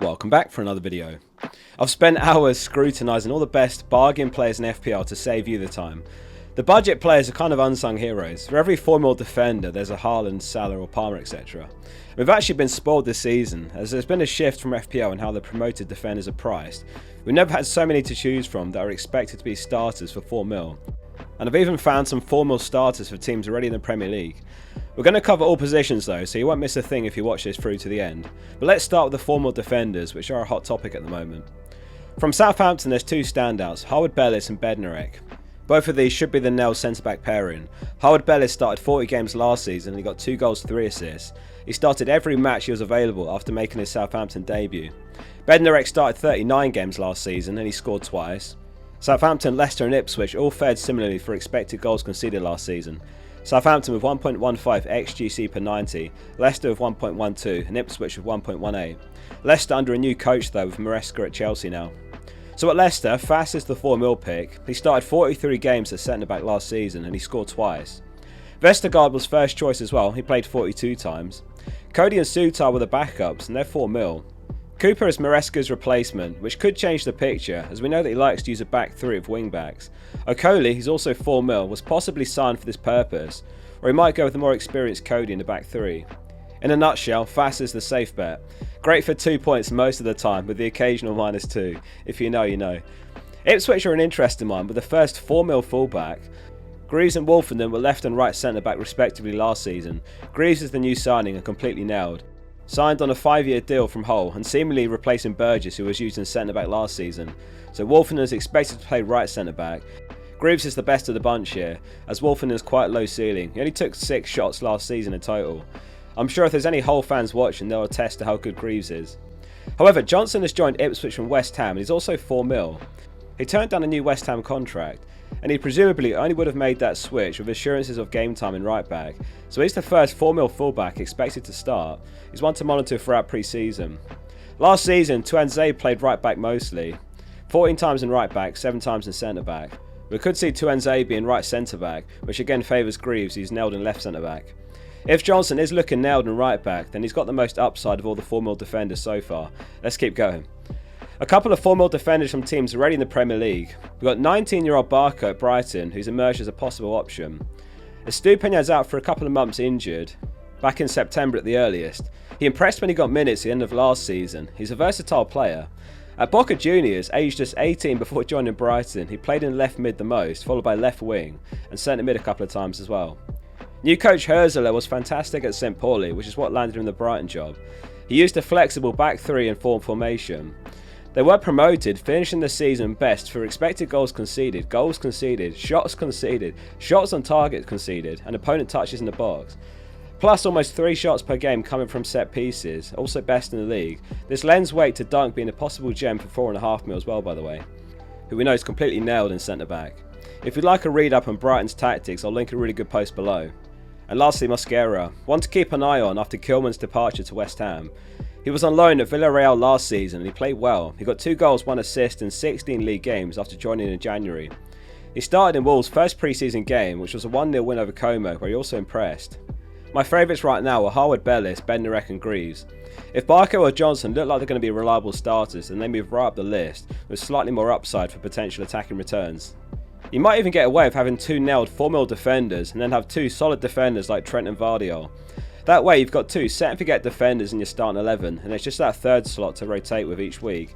Welcome back for another video. I've spent hours scrutinising all the best bargain players in FPL to save you the time. The budget players are kind of unsung heroes. For every 4mm defender there's a Haaland, Salah or Palmer etc. We've actually been spoiled this season as there's been a shift from FPL in how the promoted defenders are priced. We've never had so many to choose from that are expected to be starters for 4mm. And I've even found some 4mm starters for teams already in the Premier League. We're going to cover all positions though, so you won't miss a thing if you watch this through to the end. But let's start with the 4mm defenders, which are a hot topic at the moment. From Southampton there's two standouts, Howard-Bellis and Bednarek. Both of these should be the nailed centre-back pairing. Howard-Bellis started 40 games last season and he got 2 goals, 3 assists. He started every match he was available after making his Southampton debut. Bednarek started 39 games last season and he scored twice. Southampton, Leicester and Ipswich all fared similarly for expected goals conceded last season. Southampton with 1.15 xGC per 90, Leicester with 1.12 and Ipswich with 1.18. Leicester under a new coach though with Maresca at Chelsea now. So at Leicester, Fass is the 4mm pick. He started 43 games at centre-back last season and he scored twice. Vestergaard was first choice as well, he played 42 times. Cody and Sutar were the backups and they're 4mm. Cooper is Maresca's replacement, which could change the picture as we know that he likes to use a back three of wing-backs. Okoli, who's also 4mm, was possibly signed for this purpose, or he might go with the more experienced Cody in the back three. In a nutshell, Fass is the safe bet. Great for 2 points most of the time, with the occasional -2. If you know, you know. Ipswich are an interesting one, with the first 4mm fullback. Greaves and Wolfenden were left and right centre-back respectively last season. Greaves is the new signing and completely nailed. Signed on a 5-year deal from Hull and seemingly replacing Burgess, who was used in centre-back last season. So Wolfenden is expected to play right centre-back. Greaves is the best of the bunch here, as Wolfenden is quite low ceiling. He only took 6 shots last season in total. I'm sure if there's any Hull fans watching, they'll attest to how good Greaves is. However, Johnson has joined Ipswich from West Ham and he's also 4mm. He turned down a new West Ham contract, and he presumably only would have made that switch with assurances of game time in right back, so he's the first 4mm fullback expected to start. He's one to monitor throughout pre-season. Last season, Tuanzebe played right back mostly, 14 times in right back, 7 times in centre back. We could see Tuanzebe being right centre back, which again favours Greaves, who's nailed in left centre back. If Johnson is looking nailed in right back, then he's got the most upside of all the 4mm defenders so far. Let's keep going. A couple of 4mm defenders from teams already in the Premier League. We've got 19-year-old Barco at Brighton, who's emerged as a possible option. Estupiñán's out for a couple of months injured, back in September at the earliest. He impressed when he got minutes at the end of last season. He's a versatile player. At Boca Juniors, aged just 18 before joining Brighton, he played in left mid the most, followed by left wing, and centre mid a couple of times as well. New coach Herzler was fantastic at St Pauli, which is what landed him the Brighton job. He used a flexible back three and formation. They were promoted, finishing the season best for expected goals conceded, shots conceded, shots on target conceded, and opponent touches in the box. Plus almost 3 shots per game coming from set pieces, also best in the league. This lends weight to Dunk being a possible gem for 4.5mm as well, by the way, who we know is completely nailed in centre back. If you'd like a read up on Brighton's tactics, I'll link a really good post below. And lastly, Mosquera, one to keep an eye on after Kilman's departure to West Ham. He was on loan at Villarreal last season and he played well. He got 2 goals, 1 assist in 16 league games after joining in January. He started in Wolves' first pre-season game, which was a 1-0 win over Como, where he also impressed. My favourites right now are Howard-Bellis, Bednarek and Greaves. If Barco or Johnson look like they're going to be reliable starters, then they move right up the list, with slightly more upside for potential attacking returns. You might even get away with having 2 nailed 4mm defenders and then have 2 solid defenders like Trent and Vardiol. That way you've got 2 set and forget defenders in your starting 11 and it's just that third slot to rotate with each week.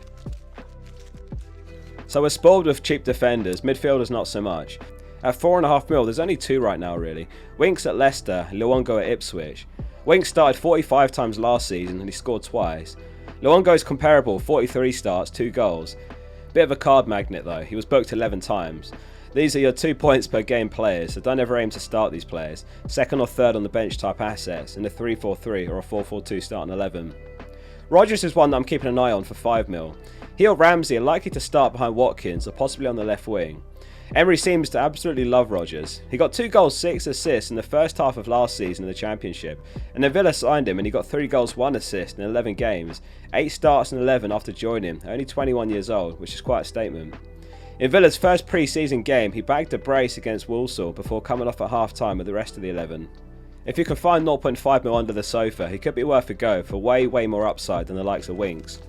So we're spoiled with cheap defenders, midfielders not so much. At 4.5mm there's only 2 right now really. Winks at Leicester and Luongo at Ipswich. Winks started 45 times last season and he scored twice. Luongo is comparable, 43 starts, 2 goals. Bit of a card magnet though, he was booked 11 times. These are your 2 points per game players, so don't ever aim to start these players. Second or third on the bench type assets in a 3-4-3 or a 4-4-2 starting 11. Rodgers is one that I'm keeping an eye on for 5mm. He or Ramsey are likely to start behind Watkins or possibly on the left wing. Emery seems to absolutely love Rodgers. He got 2 goals, 6 assists in the first half of last season in the Championship, and then Villa signed him and he got 3 goals, 1 assist in 11 games, 8 starts in 11 after joining, only 21 years old, which is quite a statement. In Villa's first pre-season game, he bagged a brace against Walsall before coming off at half-time with the rest of the 11. If you can find 0.5mm under the sofa, he could be worth a go for way more upside than the likes of Winks.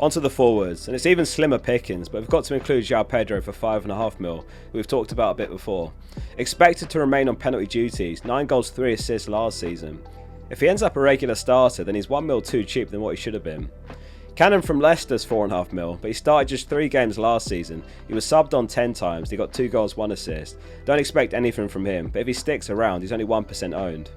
Onto the forwards, and it's even slimmer pickings, but we've got to include João Pedro for 5.5 mil, we've talked about a bit before. Expected to remain on penalty duties, 9 goals 3 assists last season. If he ends up a regular starter, then he's 1 mil too cheap than what he should have been. Cannon from Leicester's 4.5 mil, but he started just 3 games last season. He was subbed on 10 times, he got 2 goals 1 assist. Don't expect anything from him, but if he sticks around, he's only 1% owned.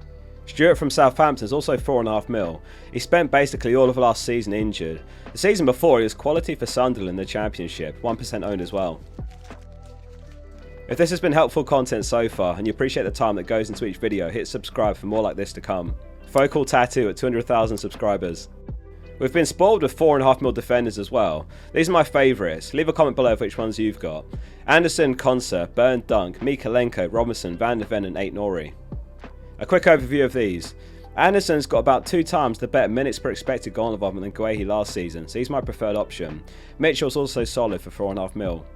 Stuart from Southampton's also 4.5 mil. He spent basically all of last season injured. The season before he was quality for Sunderland in the Championship, 1% owned as well. If this has been helpful content so far and you appreciate the time that goes into each video, hit subscribe for more like this to come. Focal tattoo at 200,000 subscribers. We've been spoiled with 4.5 mil defenders as well. These are my favourites. Leave a comment below for which ones you've got. Anderson, Konsa, Burn, Dunk, Mikalenko, Robinson, Van de Ven and Aït-Nouri. A quick overview of these. Anderson's got about 2 times the better minutes per expected goal involvement than Guehi last season, so he's my preferred option. Mitchell's also solid for 4.5 mil.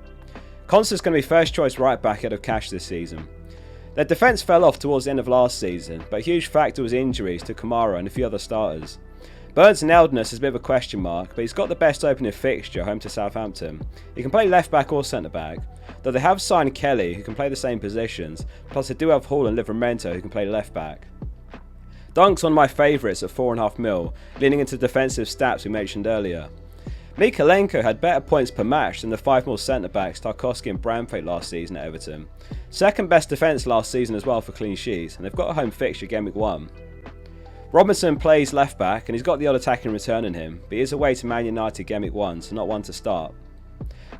Konsa's going to be first choice right back ahead of Cash this season. Their defence fell off towards the end of last season, but a huge factor was injuries to Kamara and a few other starters. Burns' nailed-ness is a bit of a question mark, but he's got the best opening fixture home to Southampton. He can play left back or centre back, though they have signed Kelly who can play the same positions, plus they do have Hall and Livramento who can play left back. Dunk's one of my favourites at 4.5 mil, leaning into defensive stats we mentioned earlier. Mikalenko had better points per match than the 5 mil centre backs Tarkowski and Bramford last season at Everton. Second best defence last season as well for clean sheets, and they've got a home fixture game week 1. Robinson plays left back and he's got the odd attacking return in him, but he is away to Man United game week 1, so not one to start.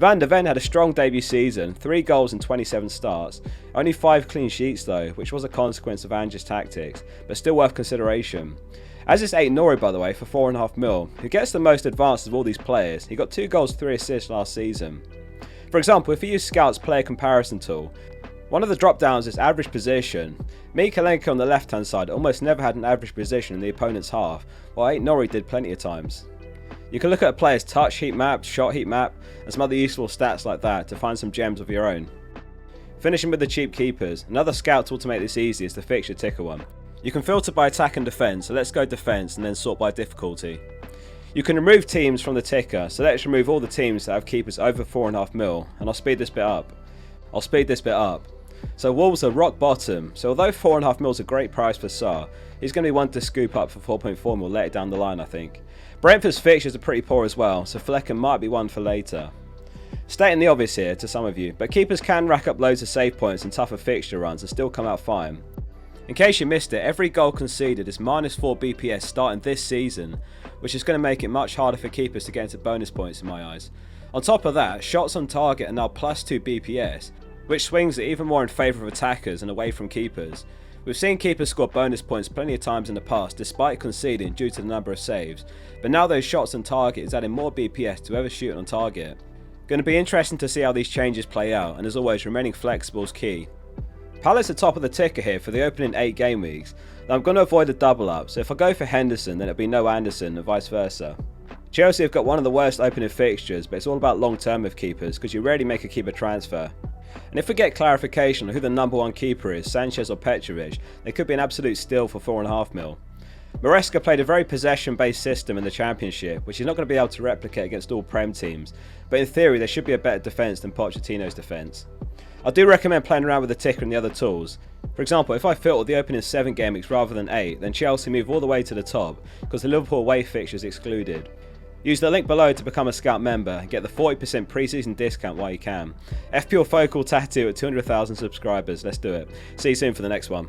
Van de Ven had a strong debut season, 3 goals in 27 starts, only 5 clean sheets though, which was a consequence of Ange's tactics, but still worth consideration. As is Aït-Nouri by the way for 4.5 mil, who gets the most advanced of all these players. He got 2 goals 3 assists last season. For example, if you use Scout's player comparison tool, one of the drop downs is average position. Mikalenko on the left hand side almost never had an average position in the opponent's half, while Aït-Nouri did plenty of times. You can look at a player's touch heat map, shot heat map, and some other useful stats like that to find some gems of your own. Finishing with the cheap keepers, another scout tool to make this easy is the fixture ticker one. You can filter by attack and defence, so let's go defence and then sort by difficulty. You can remove teams from the ticker, so let's remove all the teams that have keepers over 4.5 mil, and I'll speed this bit up. So Wolves are rock bottom, so although 4.5 mil is a great price for Salah, he's going to be one to scoop up for 4.4 mil later down the line I think. Brentford's fixtures are pretty poor as well, so Flecken might be one for later. Stating the obvious here to some of you, but keepers can rack up loads of save points in tougher fixture runs and still come out fine. In case you missed it, every goal conceded is -4 BPS starting this season, which is going to make it much harder for keepers to get into bonus points in my eyes. On top of that, shots on target are now +2 BPS, which swings it even more in favour of attackers and away from keepers. We've seen keepers score bonus points plenty of times in the past despite conceding due to the number of saves, but now those shots on target is adding more BPS to whoever's shooting on target. Going to be interesting to see how these changes play out, and as always remaining flexible is key. Palace are top of the ticker here for the opening 8 game weeks. Now I'm going to avoid the double up, so if I go for Henderson then it'll be no Anderson and vice versa. Chelsea have got one of the worst opening fixtures, but it's all about long term with keepers because you rarely make a keeper transfer. And if we get clarification on who the number 1 keeper is, Sanchez or Petrovic, they could be an absolute steal for 4.5 mil. Maresca played a very possession-based system in the Championship, which he's not going to be able to replicate against all Prem teams, but in theory there should be a better defence than Pochettino's defence. I do recommend playing around with the ticker and the other tools. For example, if I filter the opening 7 game weeks rather than 8, then Chelsea move all the way to the top, because the Liverpool away fixture is excluded. Use the link below to become a Scout member and get the 40% pre-season discount while you can. FPL focal tattoo at 200,000 subscribers, let's do it. See you soon for the next one.